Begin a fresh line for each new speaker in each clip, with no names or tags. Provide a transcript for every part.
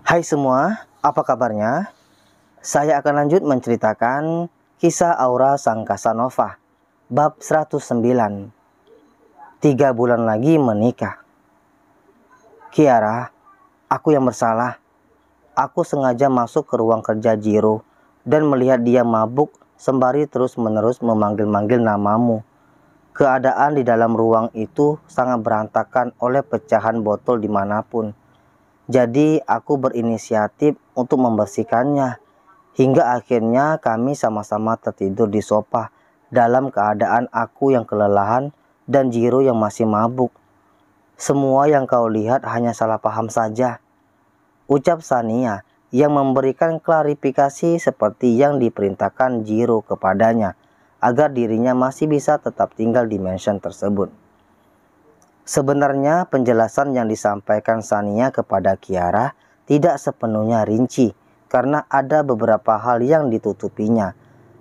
Hai semua, apa kabarnya? Saya akan lanjut menceritakan kisah Aura sang Casanova, bab 109. 3 bulan lagi menikah. Kiara, aku yang bersalah. Aku sengaja masuk ke ruang kerja Jiro dan melihat dia mabuk sembari terus-menerus memanggil-manggil namamu. Keadaan di dalam ruang itu sangat berantakan oleh pecahan botol dimanapun. Jadi aku berinisiatif untuk membersihkannya. Hingga akhirnya kami sama-sama tertidur di sofa dalam keadaan aku yang kelelahan dan Jiro yang masih mabuk. Semua yang kau lihat hanya salah paham saja, ucap Sania yang memberikan klarifikasi seperti yang diperintahkan Jiro kepadanya agar dirinya masih bisa tetap tinggal di mansion tersebut. Sebenarnya penjelasan yang disampaikan Sania kepada Kiara tidak sepenuhnya rinci karena ada beberapa hal yang ditutupinya.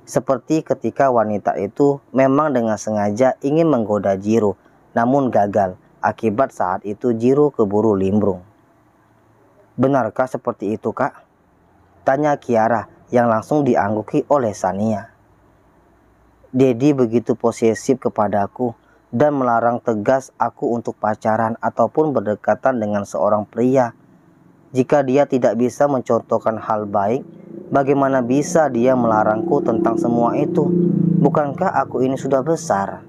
Seperti ketika wanita itu memang dengan sengaja ingin menggoda Jiro, namun gagal akibat saat itu Jiro keburu limbrung. Benarkah seperti itu, Kak? Tanya Kiara yang langsung diangguki oleh Sania. Dedi begitu posesif kepadaku dan melarang tegas aku untuk pacaran ataupun berdekatan dengan seorang pria. Jika dia tidak bisa mencontohkan hal baik, bagaimana bisa dia melarangku tentang semua itu? Bukankah aku ini sudah besar?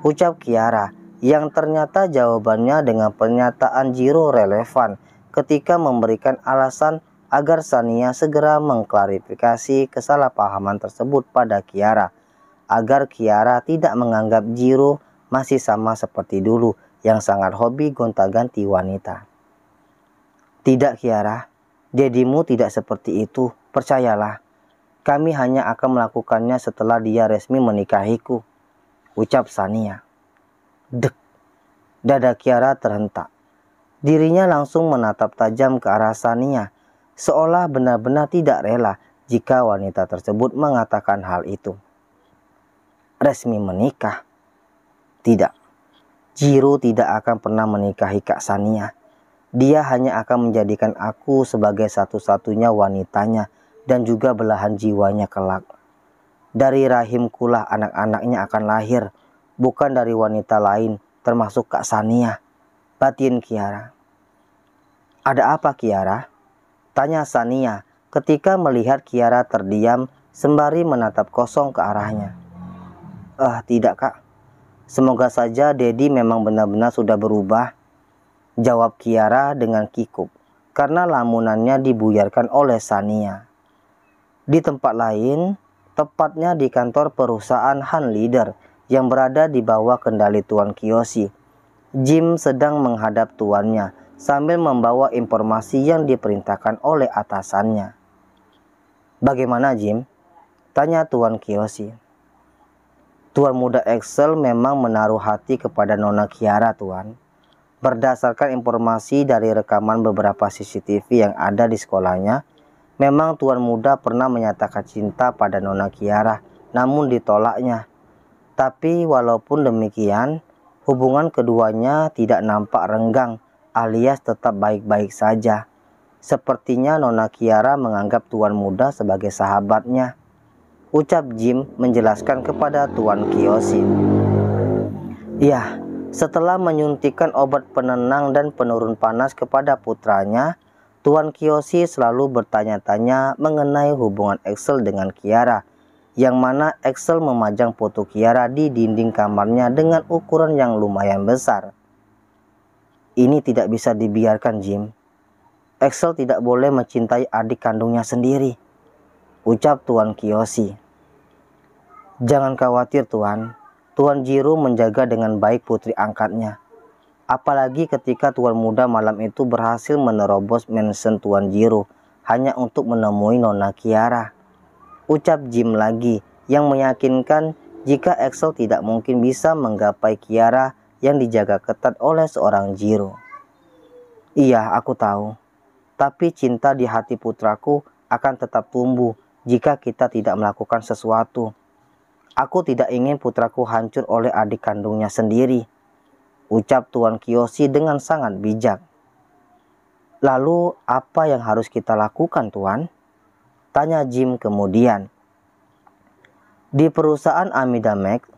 Ucap Kiara yang ternyata jawabannya dengan pernyataan Jiro relevan ketika memberikan alasan agar Sania segera mengklarifikasi kesalahpahaman tersebut pada Kiara, agar Kiara tidak menganggap Jiro masih sama seperti dulu yang sangat hobi gonta-ganti wanita. Tidak Kiara, dedimu tidak seperti itu, percayalah. Kami hanya akan melakukannya setelah dia resmi menikahiku, ucap Sania. Dek, dada Kiara terhentak. Dirinya langsung menatap tajam ke arah Sania, seolah benar-benar tidak rela jika wanita tersebut mengatakan hal itu. Resmi menikah? Tidak, Jiro tidak akan pernah menikahi Kak Sania. Dia hanya akan menjadikan aku sebagai satu-satunya wanitanya dan juga belahan jiwanya kelak. Dari rahimkulah anak-anaknya akan lahir, bukan dari wanita lain termasuk Kak Sania, batin Kiara. Ada apa Kiara? Tanya Sania ketika melihat Kiara terdiam sembari menatap kosong ke arahnya. Tidak Kak. Semoga saja Dedi memang benar-benar sudah berubah, jawab Kiara dengan kikuk karena lamunannya dibuyarkan oleh Sania. Di tempat lain, tepatnya di kantor perusahaan Han Leader yang berada di bawah kendali Tuan Kiyoshi, Jim sedang menghadap tuannya sambil membawa informasi yang diperintahkan oleh atasannya. Bagaimana Jim? Tanya Tuan Kiyoshi. Tuan muda Excel memang menaruh hati kepada Nona Kiara, Tuan. Berdasarkan informasi dari rekaman beberapa CCTV yang ada di sekolahnya, memang Tuan muda pernah menyatakan cinta pada Nona Kiara, namun ditolaknya. Tapi walaupun demikian, hubungan keduanya tidak nampak renggang alias tetap baik-baik saja. Sepertinya Nona Kiara menganggap Tuan muda sebagai sahabatnya, ucap Jim menjelaskan kepada Tuan Kiyoshi. Ya, setelah menyuntikkan obat penenang dan penurun panas kepada putranya, Tuan Kiyoshi selalu bertanya-tanya mengenai hubungan Excel dengan Kiara, yang mana Excel memajang foto Kiara di dinding kamarnya dengan ukuran yang lumayan besar. Ini tidak bisa dibiarkan, Jim. Excel tidak boleh mencintai adik kandungnya sendiri, ucap Tuan Kiyoshi. Jangan khawatir Tuan, Tuan Jiro menjaga dengan baik putri angkatnya. Apalagi ketika Tuan muda malam itu berhasil menerobos mansion Tuan Jiro hanya untuk menemui Nona Kiara, ucap Jim lagi yang meyakinkan jika Excel tidak mungkin bisa menggapai Kiara yang dijaga ketat oleh seorang Jiro. Iya, aku tahu. Tapi cinta di hati putraku akan tetap tumbuh jika kita tidak melakukan sesuatu. Aku tidak ingin putraku hancur oleh adik kandungnya sendiri, ucap Tuan Kiyoshi dengan sangat bijak. Lalu apa yang harus kita lakukan, Tuan? Tanya Jim kemudian. Di perusahaan Amida Max,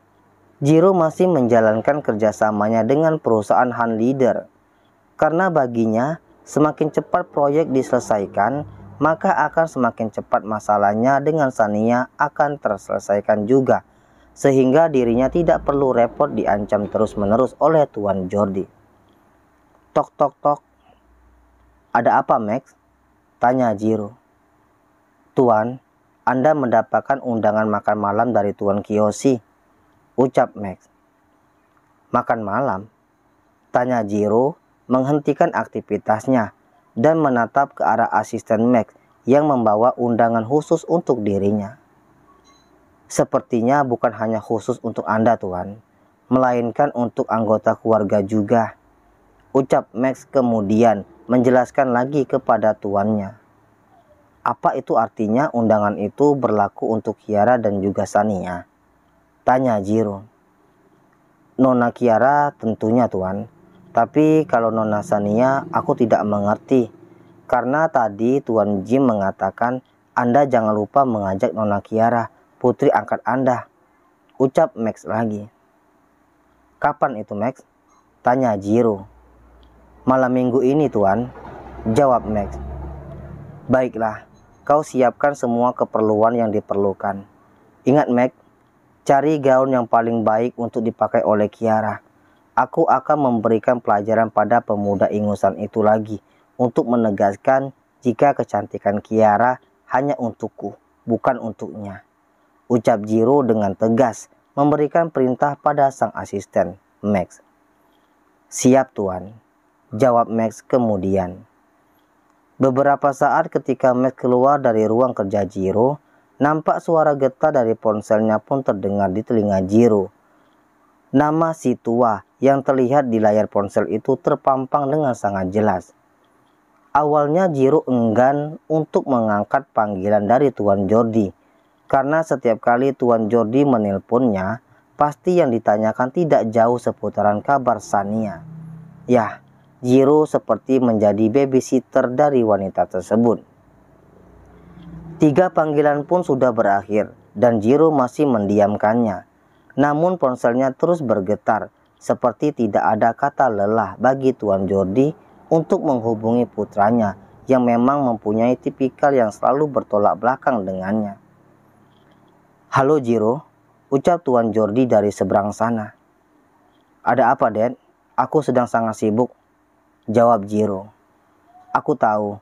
Jiro masih menjalankan kerjasamanya dengan perusahaan Han Leader. Karena baginya, semakin cepat proyek diselesaikan, maka akan semakin cepat masalahnya dengan Shania akan terselesaikan juga. Sehingga dirinya tidak perlu repot diancam terus-menerus oleh Tuan Jordi. Tok tok tok. Ada apa, Max? Tanya Jiro. Tuan, Anda mendapatkan undangan makan malam dari Tuan Kiyoshi, ucap Max. Makan malam? Tanya Jiro menghentikan aktivitasnya dan menatap ke arah asisten Max yang membawa undangan khusus untuk dirinya. Sepertinya bukan hanya khusus untuk Anda, Tuan, melainkan untuk anggota keluarga juga, ucap Max kemudian menjelaskan lagi kepada tuannya. Apa itu artinya undangan itu berlaku untuk Kiara dan juga Shania? Tanya Jiro. Nona Kiara tentunya, Tuan. Tapi kalau Nona Shania aku tidak mengerti. Karena tadi Tuan Jim mengatakan Anda jangan lupa mengajak Nona Kiara, putri angkat Anda, ucap Max lagi. Kapan itu, Max? Tanya Jiro. Malam minggu ini, Tuan, jawab Max. Baiklah, kau siapkan semua keperluan yang diperlukan. Ingat, Max, cari gaun yang paling baik untuk dipakai oleh Kiara. Aku akan memberikan pelajaran pada pemuda ingusan itu lagi untuk menegaskan jika kecantikan Kiara hanya untukku, bukan untuknya, ucap Jiro dengan tegas memberikan perintah pada sang asisten, Max. Siap, Tuan, jawab Max kemudian. Beberapa saat ketika Max keluar dari ruang kerja Jiro, nampak suara getar dari ponselnya pun terdengar di telinga Jiro. Nama si tua yang terlihat di layar ponsel itu terpampang dengan sangat jelas. Awalnya Jiro enggan untuk mengangkat panggilan dari Tuan Jordi, karena setiap kali Tuan Jordi menelponnya, pasti yang ditanyakan tidak jauh seputaran kabar Shania. Yah, Jiro seperti menjadi babysitter dari wanita tersebut. 3 panggilan pun sudah berakhir dan Jiro masih mendiamkannya. Namun ponselnya terus bergetar seperti tidak ada kata lelah bagi Tuan Jordi untuk menghubungi putranya yang memang mempunyai tipikal yang selalu bertolak belakang dengannya. Halo Jiro, ucap Tuan Jordi dari seberang sana. Ada apa, Dad? Aku sedang sangat sibuk, jawab Jiro. Aku tahu,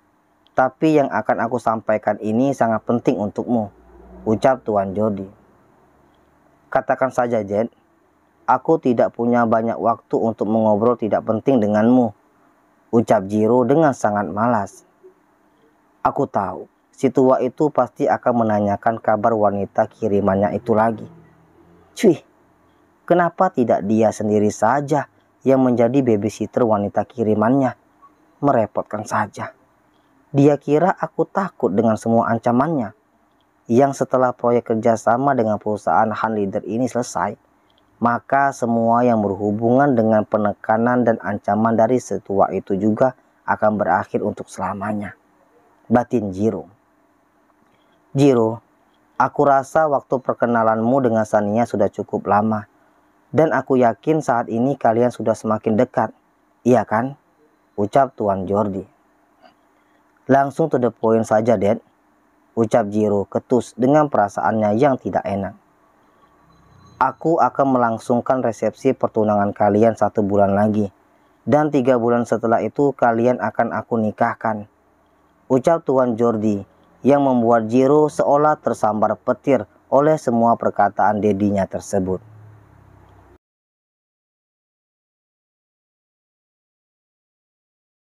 tapi yang akan aku sampaikan ini sangat penting untukmu, ucap Tuan Jordi. Katakan saja, Jet. Aku tidak punya banyak waktu untuk mengobrol tidak penting denganmu, ucap Jiro dengan sangat malas. Aku tahu, si tua itu pasti akan menanyakan kabar wanita kirimannya itu lagi. Cuy, kenapa tidak dia sendiri saja yang menjadi babysitter wanita kirimannya? Merepotkan saja. Dia kira aku takut dengan semua ancamannya. Yang setelah proyek kerjasama dengan perusahaan Han Leader ini selesai, maka semua yang berhubungan dengan penekanan dan ancaman dari setua itu juga akan berakhir untuk selamanya, batin Jiro. Jiro, aku rasa waktu perkenalanmu dengan Shania sudah cukup lama. Dan aku yakin saat ini kalian sudah semakin dekat. Iya kan? Ucap Tuan Jordi. Langsung to the point saja, Dad, ucap Jiro ketus dengan perasaannya yang tidak enak. Aku akan melangsungkan resepsi pertunangan kalian 1 bulan lagi. Dan 3 bulan setelah itu kalian akan aku nikahkan, ucap Tuan Jordi yang membuat Jiro seolah tersambar petir oleh semua perkataan dedinya tersebut.